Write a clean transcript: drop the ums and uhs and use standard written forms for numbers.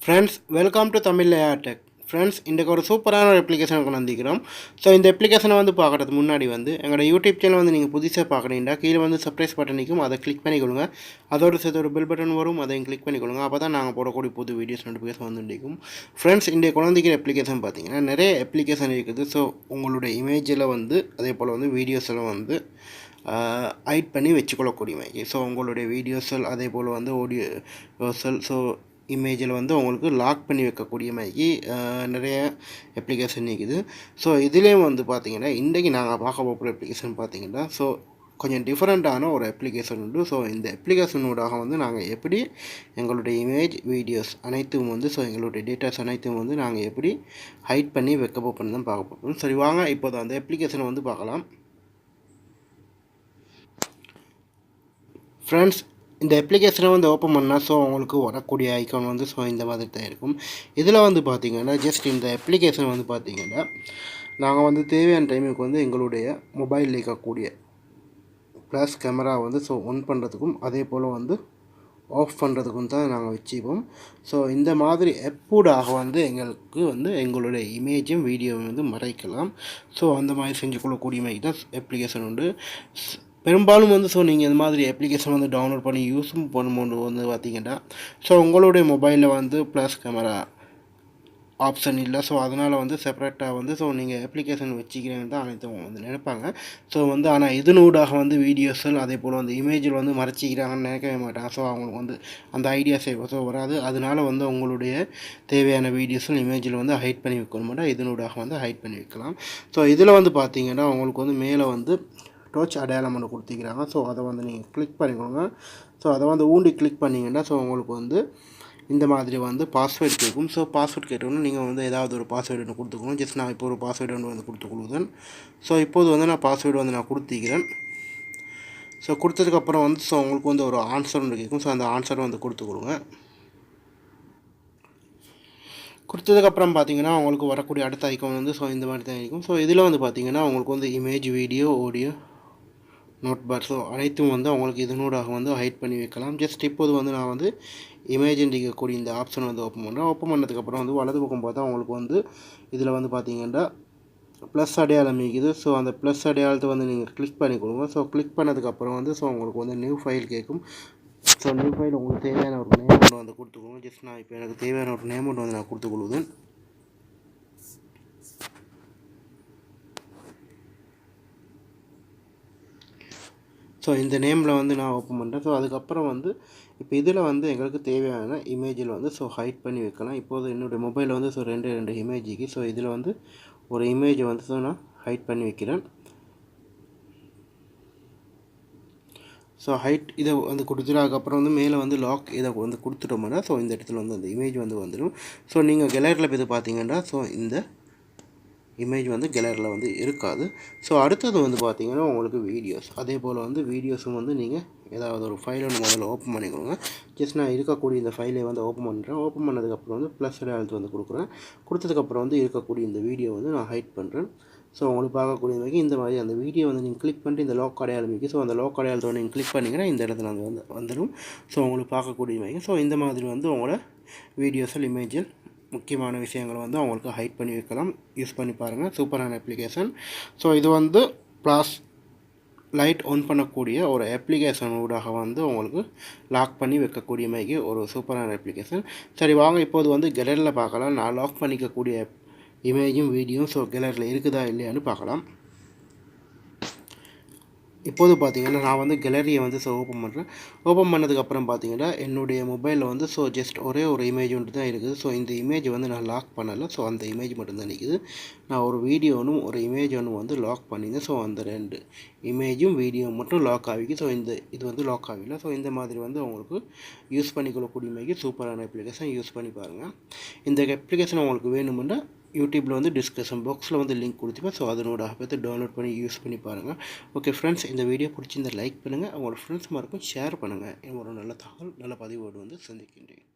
Friends welcome to Tamil tech. Friends இன்றைக்கு ஒரு சூப்பரான ஒரு அப்ளிகேஷன் கொண்டு வந்திருக்கிறோம். ஸோ இந்த அப்ளிகேஷனை வந்து பார்க்குறதுக்கு முன்னாடி வந்து எங்களோட யூடியூப் சேனல் வந்து நீங்கள் புதுசாக பார்க்குறீங்கன்னா கீழே வந்து சப்ஸ்கிரைப் பட்டன் நிற்கும், அதை கிளிக் பண்ணிக்கொள்ளுங்க. அதோடு சேர்த்து ஒரு பெல் பட்டன் வரும், அதையும் கிளிக் பண்ணிக்கொள்ளுங்க. அப்போ தான் நாங்கள் போடக்கூடிய புது வீடியோஸ் நோட்டிஃபிகேஷன் வந்து நிற்கும். ஃப்ரெண்ட்ஸ் இன்றைய குழந்தைக்கிற அப்ளிகேஷன் பார்த்தீங்கன்னா நிறைய அப்ளிகேஷன் இருக்குது. ஸோ உங்களுடைய இமேஜில் வந்து அதே போல் வந்து வீடியோஸ் எல்லாம் வந்து ஹைட் பண்ணி வச்சுக்கொள்ளக்கூடிய மாதிரி. ஸோ உங்களுடைய வீடியோஸல் அதே போல் வந்து ஆடியோஸல் ஸோ இமேஜில் வந்து உங்களுக்கு லாக் பண்ணி வைக்கக்கூடிய மாதிரி நிறைய அப்ளிகேஷன் இருக்குது. ஸோ இதுலேயும் வந்து பார்த்திங்கன்னா இன்றைக்கி நாங்கள் பார்க்க போகிற அப்ளிகேஷன் பார்த்திங்கன்னா ஸோ கொஞ்சம் டிஃப்ரெண்ட்டான ஒரு அப்ளிகேஷன் உண்டு. ஸோ இந்த அப்ளிகேஷனோடாக வந்து நாங்கள் எப்படி எங்களுடைய இமேஜ் வீடியோஸ் அனைத்தும் வந்து ஸோ எங்களுடைய டேட்டாஸ் அனைத்தும் வந்து நாங்கள் எப்படி ஹைட் பண்ணி வைக்க போகிறோம் தான் பார்க்க போகிறோம். சரி வாங்க இப்போது அந்த அப்ளிகேஷனை வந்து பார்க்கலாம். ஃப்ரெண்ட்ஸ் இந்த அப்ளிகேஷனை வந்து ஓப்பன் பண்ணால் ஸோ உங்களுக்கு வரக்கூடிய ஐக்கான் வந்து ஸோ இந்த மாதிரி தான் இருக்கும். இதில் வந்து பார்த்திங்கன்னா ஜஸ்ட் இந்த அப்ளிகேஷன் வந்து பார்த்திங்கன்னா நாங்கள் வந்து தேவையான டைமுக்கு வந்து எங்களுடைய மொபைலில் இருக்கக்கூடிய ப்ளஸ் கேமரா வந்து ஸோ ஒன் பண்ணுறதுக்கும் அதே போல் வந்து ஆஃப் பண்ணுறதுக்கும் தான் நாங்கள் வச்சுப்போம். ஸோ இந்த மாதிரி எப்பூடாக வந்து எங்களுக்கு வந்து எங்களுடைய இமேஜும் வீடியோவும் வந்து மறைக்கலாம். ஸோ அந்த மாதிரி செஞ்சு கொள்ளக்கூடிய மாதிரி தான் அப்ளிகேஷன் உண்டு. பெரும்பாலும் வந்து ஸோ நீங்கள் இந்த மாதிரி அப்ளிகேஷன் வந்து டவுன்லோட் பண்ணி யூஸும் பண்ணும்போது வந்து பார்த்திங்கன்னா ஸோ உங்களுடைய மொபைலில் வந்து ப்ளஸ் கேமரா ஆப்ஷன் இல்லை. ஸோ அதனால் வந்து செப்பரேட்டாக வந்து ஸோ நீங்கள் அப்ளிகேஷன் வச்சுக்கிறேன்னு தான் அனைத்தும் வந்து நினைப்பாங்க. ஸோ வந்து ஆனால் இதனூடாக வந்து வீடியோஸில் அதே போல் வந்து இமேஜில் வந்து மறைச்சிக்கிறாங்கன்னு நினைக்கவே மாட்டாங்க. ஸோ அவங்களுக்கு வந்து அந்த ஐடியாஸே ஸோ வராது. அதனால் வந்து உங்களுடைய தேவையான வீடியோஸில் இமேஜில் வந்து ஹைட் பண்ணி வைக்கணும் மாட்டா இதனூடாக வந்து ஹைட் பண்ணி வைக்கலாம். ஸோ இதில் வந்து பார்த்திங்கன்னா உங்களுக்கு வந்து மேலே வந்து டச் அடையாளம் ஒன்று கொடுத்திக்கிறாங்க. ஸோ அதை வந்து நீங்கள் கிளிக் பண்ணிக்கோங்க. ஸோ அதை வந்து ஊண்டி கிளிக் பண்ணிங்கன்னா ஸோ உங்களுக்கு வந்து இந்த மாதிரி வந்து பாஸ்வேர்டு கேட்கும். ஸோ பாஸ்வேர்டு கேட்டோன்னா நீங்கள் வந்து ஏதாவது ஒரு பாஸ்வேர்டு ஒன்று கொடுத்துக்கணும். ஜஸ்ட் நான் இப்போ ஒரு பாஸ்வேர்டு ஒன்று வந்து கொடுத்துக்கொள்ளுதேன். ஸோ இப்போது வந்து நான் பாஸ்வேர்டு வந்து நான் கொடுத்திக்கிறேன். ஸோ கொடுத்ததுக்கப்புறம் வந்து ஸோ உங்களுக்கு வந்து ஒரு ஆன்சர் ஒன்று கேட்கும். ஸோ அந்த ஆன்சரை வந்து கொடுத்துக்கொடுங்க. கொடுத்ததுக்கப்புறம் பார்த்தீங்கன்னா உங்களுக்கு வரக்கூடிய அடுத்த ஐக்கான் வந்து ஸோ இந்த மாதிரி தான் இருக்கும். ஸோ இதில் வந்து பார்த்திங்கன்னா உங்களுக்கு வந்து இமேஜ் வீடியோ ஆடியோ நோட் பார் ஸோ அனைத்தும் வந்து அவங்களுக்கு இதனூடாக வந்து ஹைட் பண்ணி வைக்கலாம். ஜஸ்ட் இப்போது வந்து நான் வந்து இமேஜ் இருக்கக்கூடிய இந்த ஆப்ஷன் வந்து ஓப்பன் பண்ணுறேன். ஓப்பன் பண்ணதுக்கப்புறம் வந்து வலது பக்கம் பார்த்தா அவங்களுக்கு வந்து இதில் வந்து பார்த்திங்கன்னா ப்ளஸ் அடையாளம் இருக்குது. ஸோ அந்த ப்ளஸ் அடையாளத்தை வந்து நீங்கள் கிளிக் பண்ணி கொடுங்க. ஸோ கிளிக் பண்ணதுக்கப்புறம் வந்து ஸோ உங்களுக்கு வந்து நியூ ஃபைல் கேட்கும். ஸோ நியூ ஃபைல் உங்களுக்கு தேவையான ஒரு நேம் ஒன்று வந்து கொடுத்துக்கோங்க. ஜஸ்ட் நான் இப்போ எனக்கு தேவையான ஒரு நேம் ஒன்று வந்து நான் கொடுத்துக்கொள்ளுவேன். ஸோ இந்த நேமில் வந்து நான் ஓப்பன் பண்ணுறேன். ஸோ அதுக்கப்புறம் வந்து இப்போ இதில் வந்து எங்களுக்கு தேவையான இமேஜில் வந்து ஸோ ஹைட் பண்ணி வைக்கலாம். இப்போது என்னுடைய மொபைலில் வந்து ஸோ ரெண்டு இமேஜுக்கு ஸோ இதில் வந்து ஒரு இமேஜை வந்து ஸோ நான் ஹைட் பண்ணி வைக்கிறேன். ஸோ ஹைட் இதை வந்து கொடுத்துட்டதுக்கப்புறம் வந்து மேலே வந்து லாக் இதை வந்து கொடுத்துட்டோம்னா ஸோ இந்த இடத்துல வந்து அந்த இமேஜ் வந்து வந்துடும். ஸோ நீங்கள் கேலரியில் போய் பார்த்தீங்கன்னா ஸோ இந்த இமேஜ் வந்து கேலரியில் வந்து இருக்காது. ஸோ அடுத்தது வந்து பார்த்திங்கன்னா உங்களுக்கு வீடியோஸ் அதே போல் வந்து வீடியோஸும் வந்து நீங்கள் ஏதாவது ஒரு ஃபைல் ஒன்று முதல்ல ஓப்பன் பண்ணிக்கோங்க. ஜஸ்ட் நான் இருக்கக்கூடிய இந்த ஃபைலை வந்து ஓப்பன் பண்ணுறேன். ஓப்பன் பண்ணதுக்கப்புறம் வந்து ப்ளஸ் அடையாளத்து வந்து கொடுக்குறேன். கொடுத்ததுக்கப்புறம் வந்து இருக்கக்கூடிய இந்த வீடியோ வந்து நான் ஹைட் பண்ணுறேன். ஸோ உங்களுக்கு பார்க்கக்கூடிய மாதிரி இந்த மாதிரி அந்த வீடியோ வந்து நீங்கள் கிளிக் பண்ணிட்டு இந்த லாக் அடையாளம் இருக்குது. ஸோ அந்த லாக் அடையாளத்தை நீங்கள் கிளிக் பண்ணிங்கன்னா இந்த இடத்துல வந்து வந்துடும். ஸோ உங்களுக்கு பார்க்கக்கூடிய மாதிரி ஸோ இந்த மாதிரி வந்து உங்களோட வீடியோஸில் இமேஜில் முக்கியமான விஷயங்களை வந்து அவங்களுக்கு ஹைட் பண்ணி வைக்கலாம். யூஸ் பண்ணி பாருங்கள், சூப்பரான அப்ளிகேஷன். ஸோ இது வந்து ப்ளாஸ் லைட் ஆன் பண்ணக்கூடிய ஒரு அப்ளிகேஷன் ஊடாக வந்து உங்களுக்கு லாக் பண்ணி வைக்கக்கூடிய மாதிரி ஒரு சூப்பரான அப்ளிகேஷன். சரி வாங்க இப்போது வந்து கேலரியில் பார்க்கலாம். நான் லாக் பண்ணிக்கக்கூடிய இமேஜும் வீடியோவும் ஸோ கேலரியில் இருக்குதா இல்லையான்னு பார்க்கலாம். இப்போது பார்த்திங்கன்னா நான் வந்து கேலரியை வந்து ஸோ ஓப்பன் பண்ணுறேன். ஓப்பன் பண்ணதுக்கப்புறம் பார்த்திங்கன்னா என்னுடைய மொபைலில் வந்து ஸோ ஜஸ்ட் ஒரே ஒரு இமேஜ் ஒன்று தான் இருக்குது. ஸோ இந்த இமேஜ் வந்து நான் லாக் பண்ணலை. ஸோ அந்த இமேஜ் மட்டும்தான் நிற்குது. நான் ஒரு வீடியோ ஒன்றும் ஒரு இமேஜ் ஒன்று வந்து லாக் பண்ணியிருந்தேன். ஸோ அந்த ரெண்டு இமேஜும் வீடியோ மட்டும் லாக் ஆகிக்கு. ஸோ இது வந்து லாக் ஆகலை. ஸோ இந்த மாதிரி வந்து உங்களுக்கு யூஸ் பண்ணிக்கொள்ளக்கூடிய மாதிரி சூப்பரான அப்ளிகேஷன். யூஸ் பண்ணி பாருங்கள். இந்த அப்ளிகேஷன் உங்களுக்கு வேணுமென்னா யூடியூப்பில் வந்து டிஸ்கிரிப்ஷன் பாக்ஸில் வந்து லிங்க் கொடுத்துப்பேன். ஸோ அதனோட பார்த்து டவுன்லோட் பண்ணி யூஸ் பண்ணி பாருங்கள். ஓகே ஃப்ரெண்ட்ஸ், இந்த வீடியோ பிடிச்சிருந்தால் லைக் பண்ணுங்கள், உங்களோட ஃப்ரெண்ட்ஸ் மாருக்கும் ஷேர் பண்ணுங்கள். ஒரு நல்ல தகவல் நல்ல பதிவோடு வந்து சந்திக்கின்றேன்.